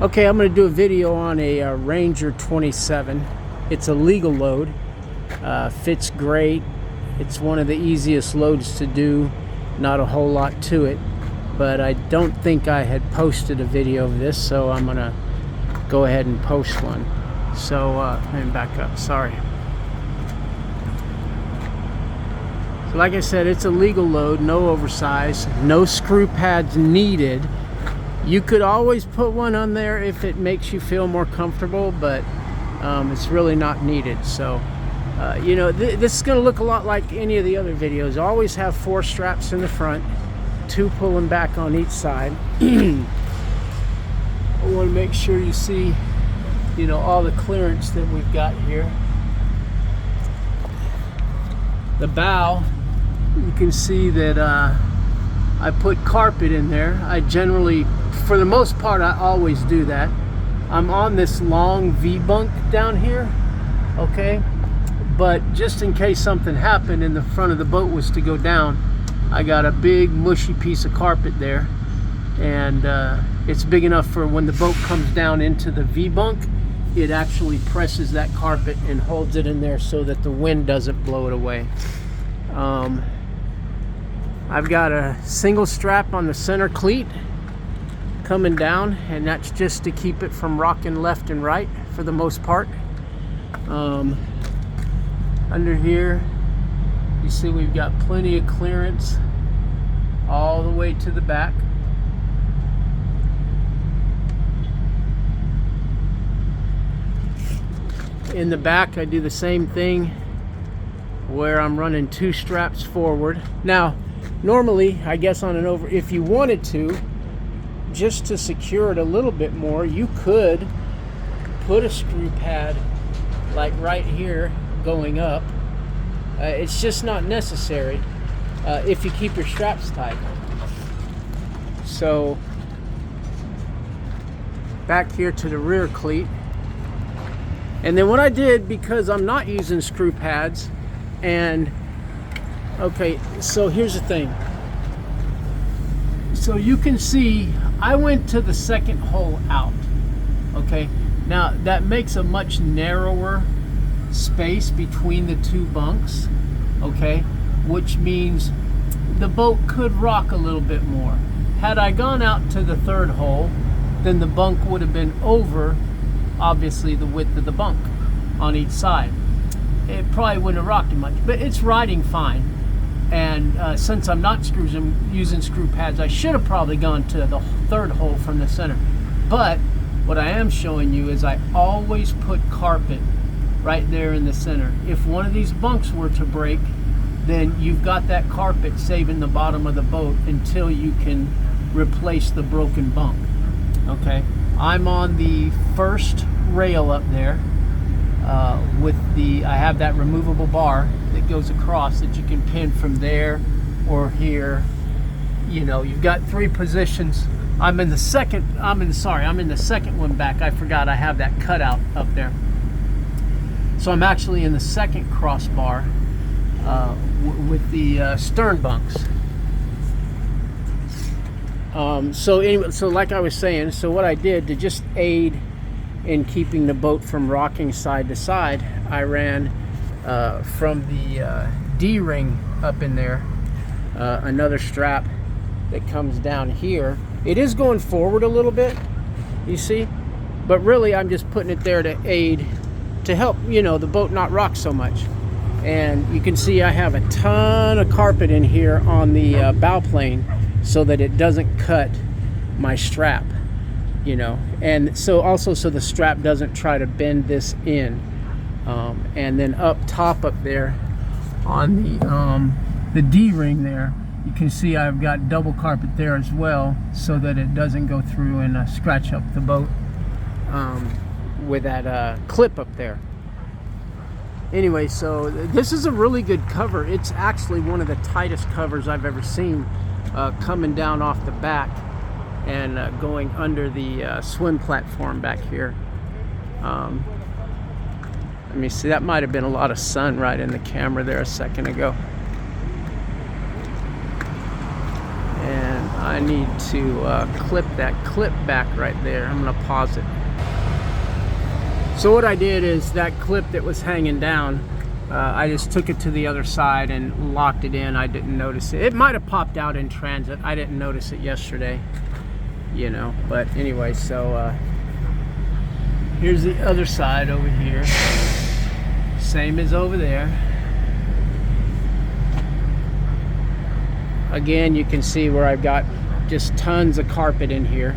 Okay, I'm going to do a video on a Ranger 27. It's a legal load. Fits great. It's one of the easiest loads to do. Not a whole lot to it. But I don't think I had posted a video of this, so I'm going to go ahead and post one. So, let me back up. Sorry. So like I said, it's a legal load. No oversize. No screw pads needed. You could always put one on there if it makes you feel more comfortable, but it's really not needed. So, you know, this is going to look a lot like any of the other videos. Always have 4 straps in the front, 2 pulling back on each side. I want to make sure you see, you know, all the clearance that we've got here. The bow, you can see that I put carpet in there. I generally, for the most part, I always do that. I'm on this long V-bunk down here, okay? But just in case something happened and the front of the boat was to go down, I got a big mushy piece of carpet there. And it's big enough for when the boat comes down into the V-bunk, it actually presses that carpet and holds it in there so that the wind doesn't blow it away. I've got a single strap on the center cleat coming down, and that's just to keep it from rocking left and right for the most part. Under here, you see we've got plenty of clearance all the way to the back. In the back, I do the same thing where I'm running 2 straps forward. Now, normally, I guess on an over, if you wanted to, just to secure it a little bit more, you could put a screw pad like right here going up. It's just not necessary if you keep your straps tight. So, back here to the rear cleat. And then what I did, because I'm not using screw pads, and okay, so here's the thing. So you can see I went to the second hole out. Okay, now that makes a much narrower space between the 2 bunks, okay, which means the boat could rock a little bit more. Had I gone out to the 3rd hole, then the bunk would have been over, obviously, the width of the bunk on each side. It probably wouldn't have rocked it much, but it's riding fine. And since I'm not using screw pads, I should have probably gone to the 3rd hole from the center. But what I am showing you is I always put carpet right there in the center. If one of these bunks were to break, then you've got that carpet saving the bottom of the boat until you can replace the broken bunk. Okay, I'm on the 1st rail up there with I have that removable bar that goes across that you can pin from there or here. You know, you've got 3 positions. I'm in the second one back. I forgot I have that cutout up there. So I'm actually in the 2nd crossbar with the stern bunks. So anyway, so like I was saying, so what I did to just aid in keeping the boat from rocking side to side, I ran from the D-ring up in there, another strap that comes down here. It is going forward a little bit, you see, but really I'm just putting it there to aid, to help, you know, the boat not rock so much. And you can see I have a ton of carpet in here on the bow plane so that it doesn't cut my strap, you know, and so also so the strap doesn't try to bend this in. And then up top up there on the D-ring there, you can see I've got double carpet there as well so that it doesn't go through and scratch up the boat with that clip up there. Anyway, so this is a really good cover. It's actually one of the tightest covers I've ever seen, coming down off the back and going under the swim platform back here. Let me see, that might have been a lot of sun right in the camera there a second ago. And I need to clip that clip back right there. I'm gonna pause it. So what I did is that clip that was hanging down, I just took it to the other side and locked it in. I didn't notice it. It might have popped out in transit. I didn't notice it yesterday, you know, but anyway, so here's the other side over here. Same as over there. Again, you can see where I've got just tons of carpet in here.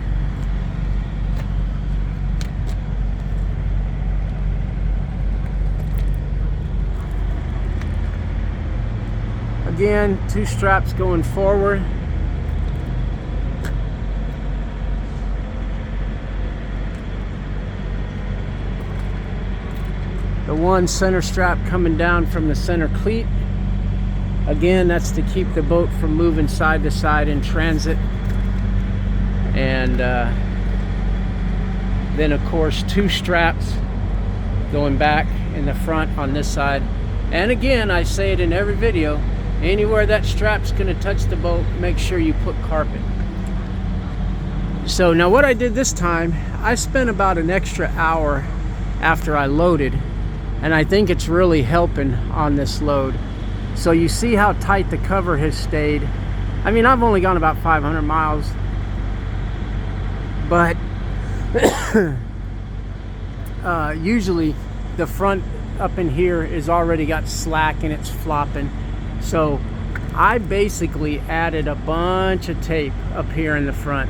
Again, 2 straps going forward. The one center strap coming down from the center cleat. Again, that's to keep the boat from moving side to side in transit. And then of course 2 straps going back in the front on this side. And again, I say it in every video, anywhere that strap's gonna touch the boat, make sure you put carpet. So now what I did this time, I spent about an extra hour after I loaded, and I think it's really helping on this load. So you see how tight the cover has stayed. I mean, I've only gone about 500 miles, but usually the front up in here is already got slack and it's flopping. So I basically added a bunch of tape up here in the front.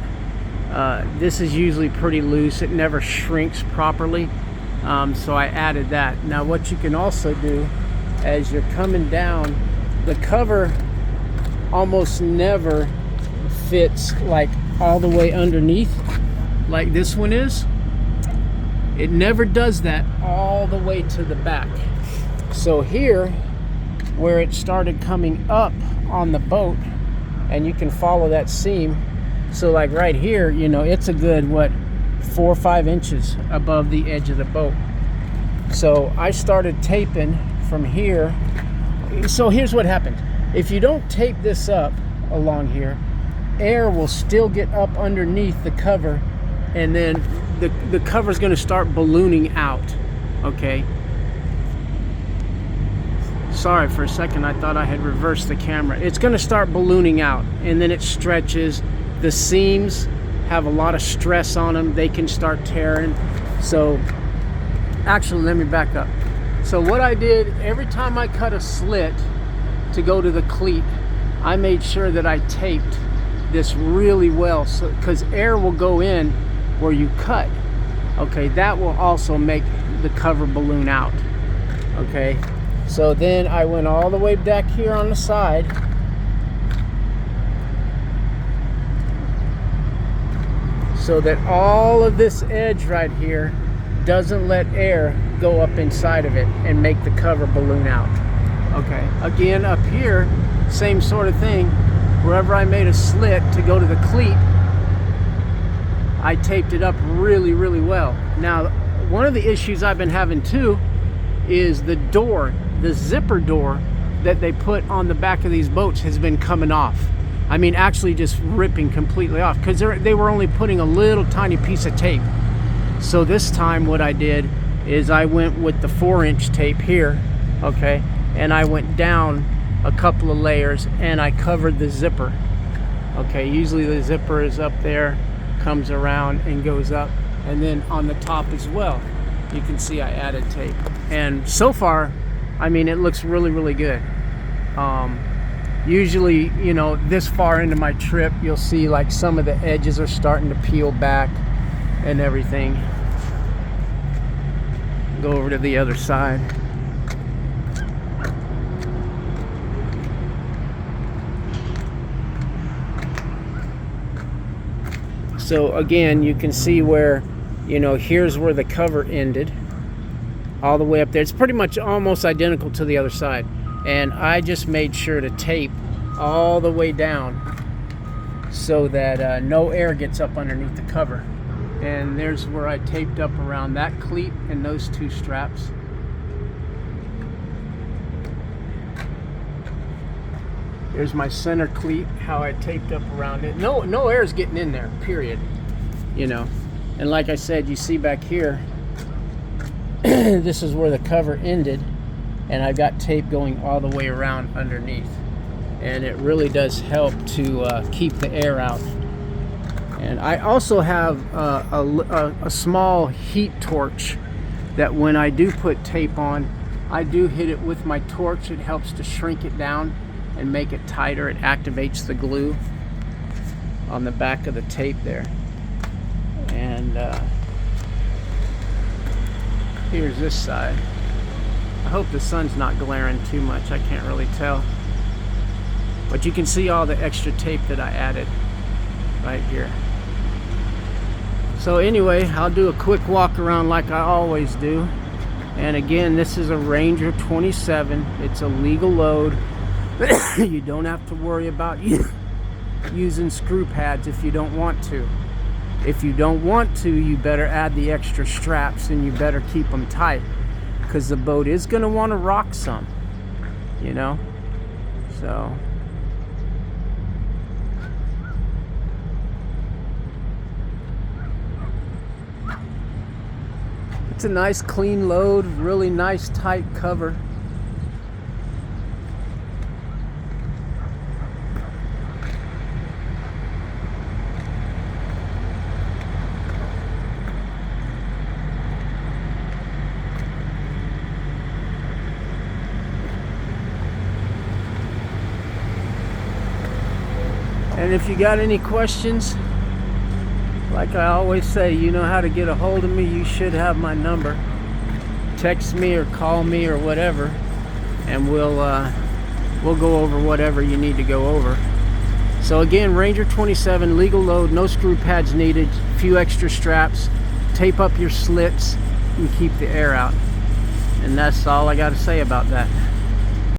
This is usually pretty loose. It never shrinks properly. So I added that. Now what you can also do, as you're coming down, the cover almost never fits like all the way underneath like this one is. It never does that all the way to the back. So here, where it started coming up on the boat, and you can follow that seam, so like right here, you know, it's a good, what, 4 or 5 inches above the edge of the boat. So I started taping from here. So here's what happens. If you don't tape this up along here, air will still get up underneath the cover, and then the cover's going to start ballooning out. Okay, sorry, for a second I thought I had reversed the camera. It's going to start ballooning out, and then it stretches. The seams have a lot of stress on them. They can start tearing. So actually, let me back up. So what I did, every time I cut a slit to go to the cleat, I made sure that I taped this really well, so because air will go in where you cut. Okay, that will also make the cover balloon out. Okay, so then I went all the way back here on the side, so that all of this edge right here doesn't let air go up inside of it and make the cover balloon out. Okay, again up here, same sort of thing. Wherever I made a slit to go to the cleat, I taped it up really, really well. Now, one of the issues I've been having too is the door, the zipper door that they put on the back of these boats has been coming off. I mean, actually just ripping completely off, because they were only putting a little tiny piece of tape. So this time what I did is I went with the 4-inch tape here, okay, and I went down a couple of layers and I covered the zipper. Okay, usually the zipper is up there, comes around and goes up, and then on the top as well, you can see I added tape. And so far, I mean, it looks really, really good. Usually, you know, this far into my trip, you'll see like some of the edges are starting to peel back and everything. Go over to the other side. So again, you can see where, you know, here's where the cover ended, all the way up there. It's pretty much almost identical to the other side. And I just made sure to tape all the way down so that no air gets up underneath the cover. And there's where I taped up around that cleat and those 2 straps. Here's my center cleat, how I taped up around it. No air is getting in there, period. You know, and like I said, you see back here, this is where the cover ended, and I've got tape going all the way around underneath, and it really does help to keep the air out. And I also have a small heat torch that when I do put tape on, I do hit it with my torch. It helps to shrink it down and make it tighter. It activates the glue on the back of the tape there. And here's this side. I hope the sun's not glaring too much. I can't really tell. But you can see all the extra tape that I added right here. So anyway, I'll do a quick walk around like I always do. And again, this is a Ranger 27. It's a legal load. You don't have to worry about using screw pads if you don't want to. If you don't want to, you better add the extra straps, and you better keep them tight, because the boat is going to want to rock some, you know. So it's a nice clean load, really nice tight cover. And if you got any questions, like I always say, you know how to get a hold of me. You should have my number. Text me or call me or whatever, and we'll go over whatever you need to go over. So again, Ranger 27, legal load, no screw pads needed, a few extra straps, tape up your slits, and keep the air out. And that's all I got to say about that.